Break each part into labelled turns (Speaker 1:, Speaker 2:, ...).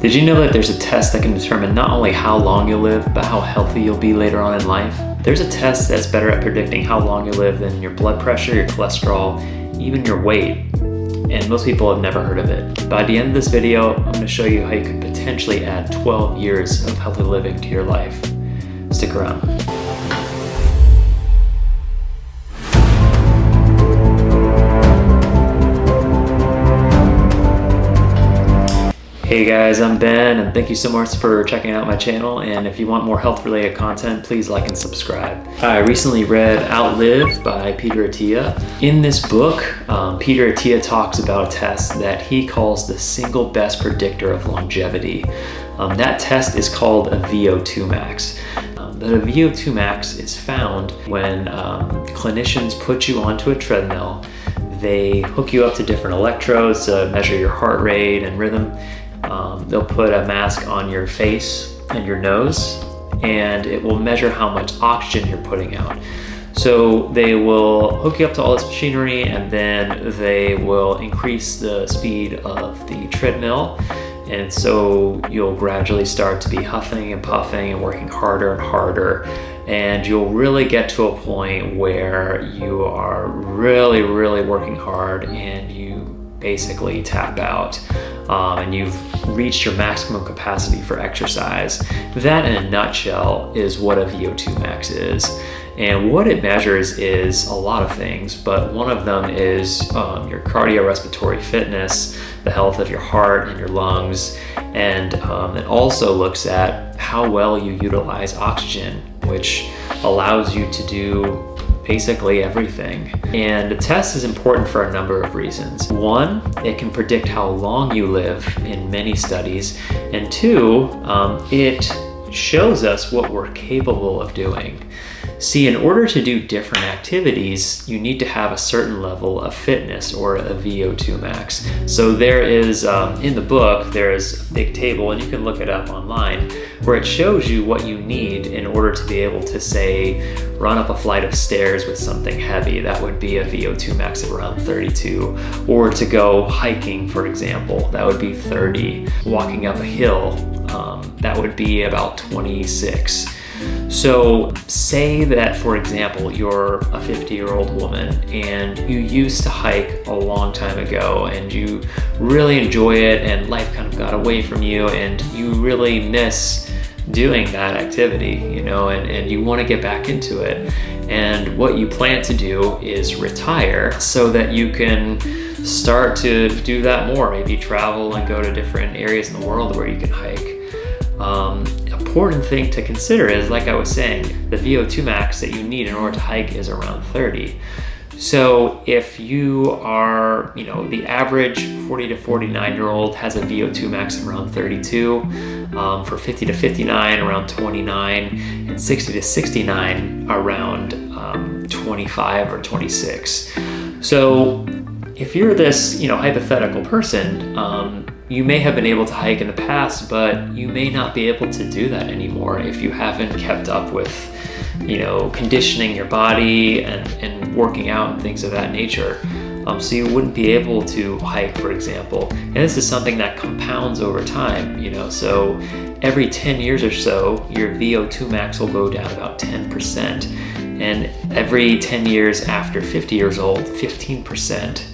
Speaker 1: Did you know that there's a test that can determine not only how long you'll live, but how healthy you'll be later on in life? There's a test that's better at predicting how long you live than your blood pressure, your cholesterol, even your weight. And most people have never heard of it. By the end of this video, I'm going to show you how you could potentially add 12 years of healthy living to your life. Stick around. Hey guys, I'm Ben, and thank you so much for checking out my channel. And if you want more health-related content, please like and subscribe. I recently read Outlive by Peter Attia. In this book, Peter Attia talks about a test that he calls the single best predictor of longevity. That test is called a VO2 max. The VO2 max is found when clinicians put you onto a treadmill. They hook you up to different electrodes to measure your heart rate and rhythm. They'll put a mask on your face and your nose, and it will measure how much oxygen you're putting out. So they will hook you up to all this machinery, and then they will increase the speed of the treadmill. And so you'll gradually start to be huffing and puffing and working harder and harder. And you'll really get to a point where you are really working hard and you basically tap out. And you've reached your maximum capacity for exercise. That in a nutshell is what a VO2 max is. And what it measures is a lot of things, but one of them is your cardiorespiratory fitness, the health of your heart and your lungs, and it also looks at how well you utilize oxygen, which allows you to do basically everything. And the test is important for a number of reasons. One, it can predict how long you live in many studies, and two, it shows us what we're capable of doing. See, in order to do different activities, you need to have a certain level of fitness, or a VO2 max. So there is, in the book, there's a big table, and you can look it up online, where it shows you what you need in order to be able to, say, run up a flight of stairs with something heavy. That would be a VO2 max of around 32. Or to go hiking, for example, that would be 30. Walking up a hill, that would be about 26. So say that, for example, you're a 50-year-old woman and you used to hike a long time ago and you really enjoy it and life kind of got away from you and you really miss doing that activity, and you want to get back into it. And what you plan to do is retire so that you can start to do that more, maybe travel and go to different areas in the world where you can hike. Important thing to consider is, like I was saying, the VO2 max that you need in order to hike is around 30. So if you are, the average 40 to 49-year-old has a VO2 max of around 32, for 50 to 59 around 29, and 60 to 69 around 25 or 26. So if you're this, hypothetical person, you may have been able to hike in the past, but you may not be able to do that anymore if you haven't kept up with, conditioning your body and working out and things of that nature. So you wouldn't be able to hike, for example. And this is something that compounds over time, so every 10 years or so, your VO2 max will go down about 10%. And every 10 years after 50 years old, 15%.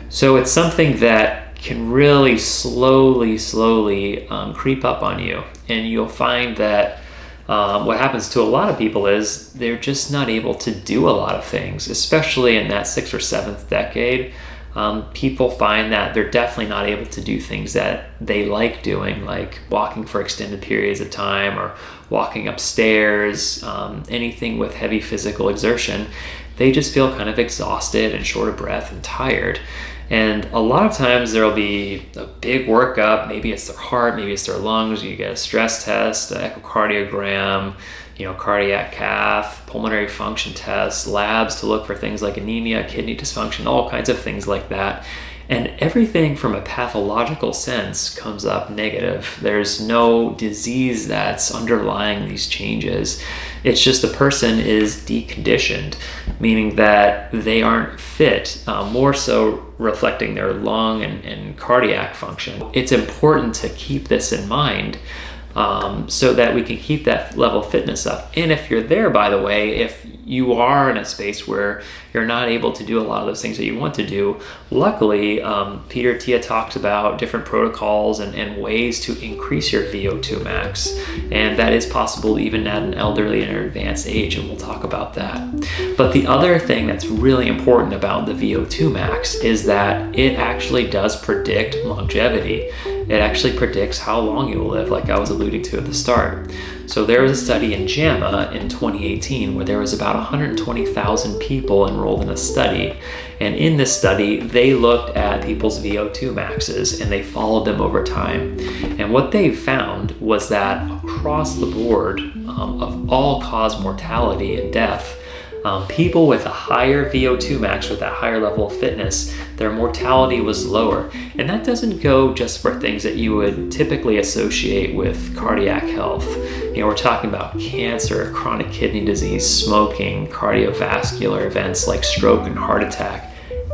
Speaker 1: So it's something that can really slowly creep up on you. And you'll find that what happens to a lot of people is they're just not able to do a lot of things, especially in that 6th or 7th decade. People find that they're definitely not able to do things that they like doing, like walking for extended periods of time or walking upstairs, anything with heavy physical exertion. They just feel kind of exhausted and short of breath and tired. And a lot of times there'll be a big workup. Maybe it's their heart, maybe it's their lungs. You get a stress test, an echocardiogram, cardiac cath, pulmonary function tests, labs to look for things like anemia, kidney dysfunction, all kinds of things like that. And everything from a pathological sense comes up negative. There's no disease that's underlying these changes. It's just the person is deconditioned, meaning that they aren't fit, more so reflecting their lung and cardiac function. It's important to keep this in mind so that we can keep that level of fitness up. And if you're there, by the way, if you are in a space where you're not able to do a lot of those things that you want to do, luckily, Peter Attia talks about different protocols and ways to increase your VO2 max. And that is possible even at an elderly and advanced age, and we'll talk about that. But the other thing that's really important about the VO2 max is that it actually does predict longevity. It actually predicts how long you will live, like I was alluding to at the start. So there was a study in JAMA in 2018 where there was about 120,000 people enrolled in a study. And in this study, they looked at people's VO2 maxes and they followed them over time. And what they found was that across the board of all-cause mortality and death, people with a higher VO2 max, with that higher level of fitness, their mortality was lower. And that doesn't go just for things that you would typically associate with cardiac health. You know, we're talking about cancer, chronic kidney disease, smoking, cardiovascular events like stroke and heart attack.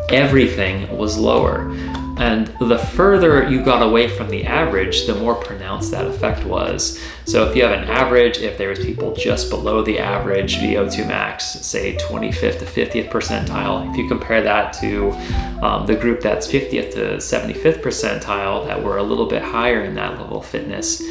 Speaker 1: Everything was lower. And the further you got away from the average, the more pronounced that effect was. So if you have an average, if there was people just below the average VO2 max, say 25th to 50th percentile, if you compare that to the group that's 50th to 75th percentile that were a little bit higher in that level of fitness,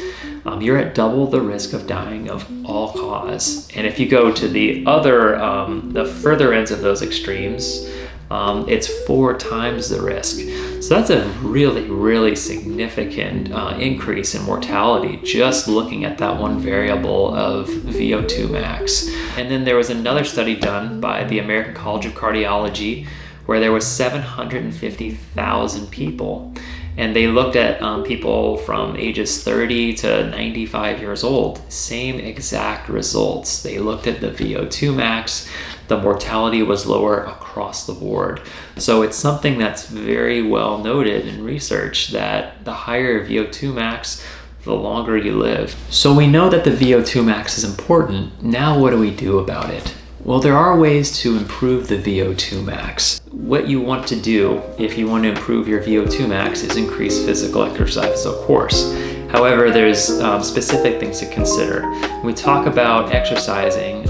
Speaker 1: you're at double the risk of dying of all cause. And if you go to the other, the further ends of those extremes, it's 4 times the risk. So that's a really, really significant increase in mortality just looking at that one variable of VO2 max. And then there was another study done by the American College of Cardiology where there was 750,000 people. And they looked at people from ages 30 to 95 years old, same exact results. They looked at the VO2 max, the mortality was lower across the board. So it's something that's very well noted in research that the higher VO2 max, the longer you live. So we know that the VO2 max is important. Now what do we do about it? Well, there are ways to improve the VO2 max. What you want to do if you want to improve your VO2 max is increase physical exercise, of course. However, there's specific things to consider. When we talk about exercising,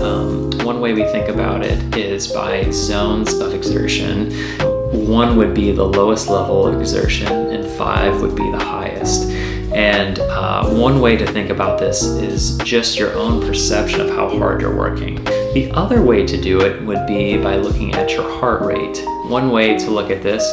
Speaker 1: one way we think about it is by zones of exertion. 1 would be the lowest level of exertion and 5 would be the highest. And one way to think about this is just your own perception of how hard you're working. The other way to do it would be by looking at your heart rate. One way to look at this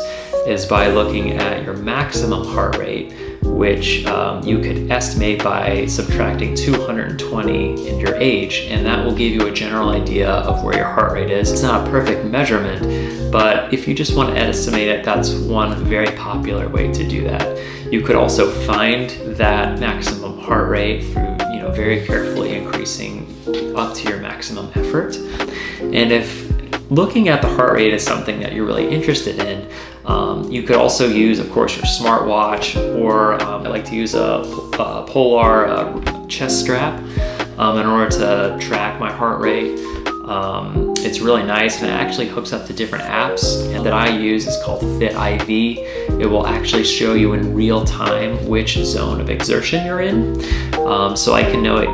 Speaker 1: is by looking at your maximum heart rate, which you could estimate by subtracting 220 in your age, and that will give you a general idea of where your heart rate is. It's not a perfect measurement, but if you just want to estimate it, that's one very popular way to do that. You could also find that maximum heart rate through, very carefully increasing up to your maximum effort. And if looking at the heart rate is something that you're really interested in, you could also use, of course, your smartwatch, or I like to use a Polar chest strap in order to track my heart rate. It's really nice, and it actually hooks up to different apps, and that I use is called Fit IV. It will actually show you in real time which zone of exertion you're in, so I can know it.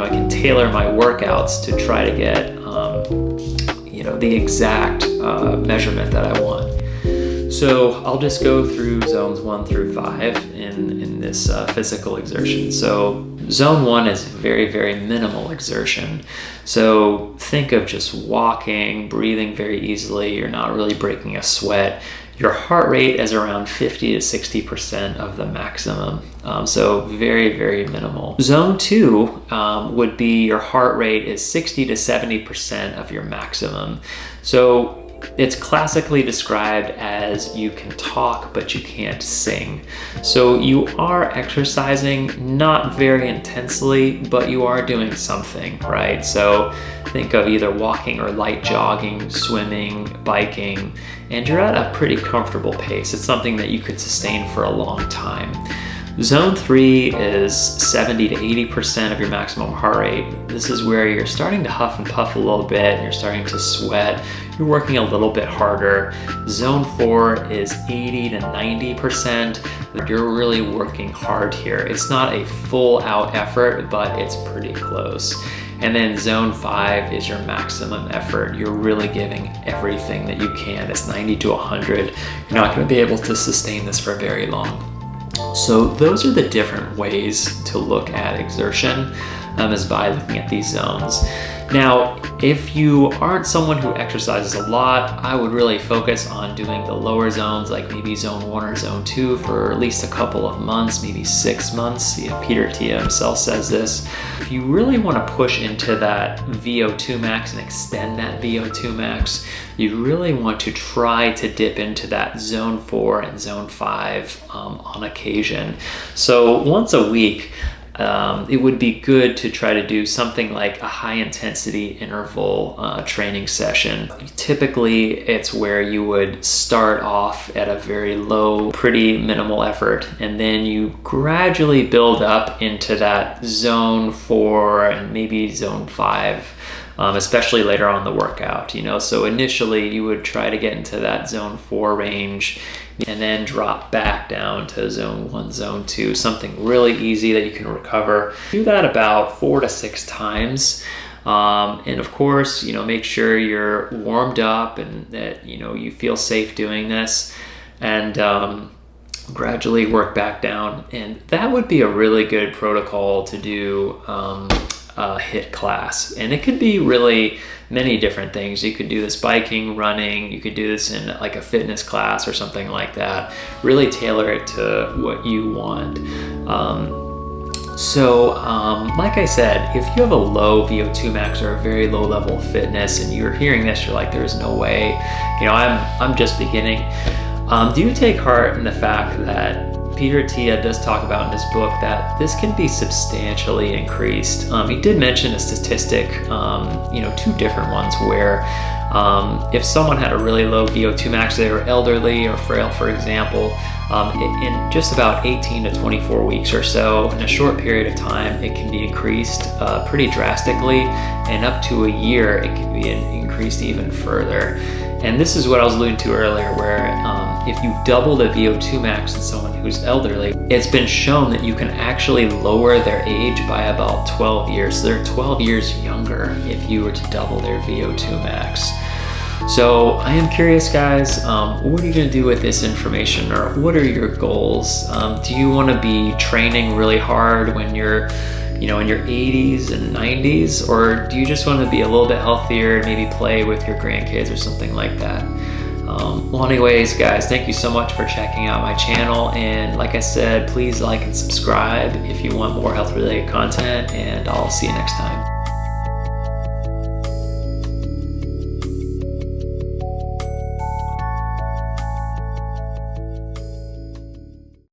Speaker 1: I can tailor my workouts to try to get the exact measurement that I want. So I'll just go through zones 1 through 5 in this physical exertion. So zone 1 is very, very minimal exertion. So think of just walking, breathing very easily. You're not really breaking a sweat. Your heart rate is around 50 to 60% of the maximum. So very, very minimal. Zone 2 would be your heart rate is 60 to 70% of your maximum. So It's classically described as you can talk, but you can't sing. So you are exercising, not very intensely, but you are doing something, right? So think of either walking or light jogging, swimming, biking, and you're at a pretty comfortable pace. It's something that you could sustain for a long time. Zone 3 is 70 to 80% of your maximum heart rate. This is where you're starting to huff and puff a little bit, you're starting to sweat, you're working a little bit harder. Zone 4 is 80 to 90%. You're really working hard here. It's not a full out effort, but it's pretty close. And then zone 5 is your maximum effort. You're really giving everything that you can. It's 90 to 100. You're not going to be able to sustain this for very long. So those are the different ways to look at exertion, is by looking at these zones. Now, if you aren't someone who exercises a lot, I would really focus on doing the lower zones, like maybe zone 1 or zone 2 for at least a couple of months, maybe 6 months. Peter Attia himself says this. If you really want to push into that VO2 max and extend that VO2 max, you really want to try to dip into that zone 4 and zone 5 on occasion. So once a week, it would be good to try to do something like a high intensity interval training session. Typically, it's where you would start off at a very low, pretty minimal effort, and then you gradually build up into that zone 4 and maybe zone 5. Especially later on in the workout, So initially you would try to get into that zone 4 range and then drop back down to zone 1, zone 2, something really easy that you can recover. Do that about 4 to 6 times. And of course, make sure you're warmed up and that, you feel safe doing this, and gradually work back down. And that would be a really good protocol to do a HIIT class. And it could be really many different things. You could do this biking, running, you could do this in like a fitness class or something like that. Really tailor it to what you want. Like I said, if you have a low VO2 max or a very low level of fitness and you're hearing this, you're like, there's no way, I'm just beginning. Do take heart in the fact that Peter Attia does talk about in his book that this can be substantially increased. He did mention a statistic, 2 different ones, where if someone had a really low VO2 max, they were elderly or frail, for example, in just about 18 to 24 weeks or so, in a short period of time, it can be increased pretty drastically, and up to a year, it can be increased even further. And this is what I was alluding to earlier, where if you double the VO2 max in someone who's elderly, it's been shown that you can actually lower their age by about 12 years. So they're 12 years younger if you were to double their VO2 max. So I am curious, guys, what are you going to do with this information, or what are your goals? Do you want to be training really hard when you're in your 80s and 90s, or do you just want to be a little bit healthier, maybe play with your grandkids or something like that? Well, anyways, guys, thank you so much for checking out my channel, and like I said, please like and subscribe if you want more health related content, and I'll see you next time.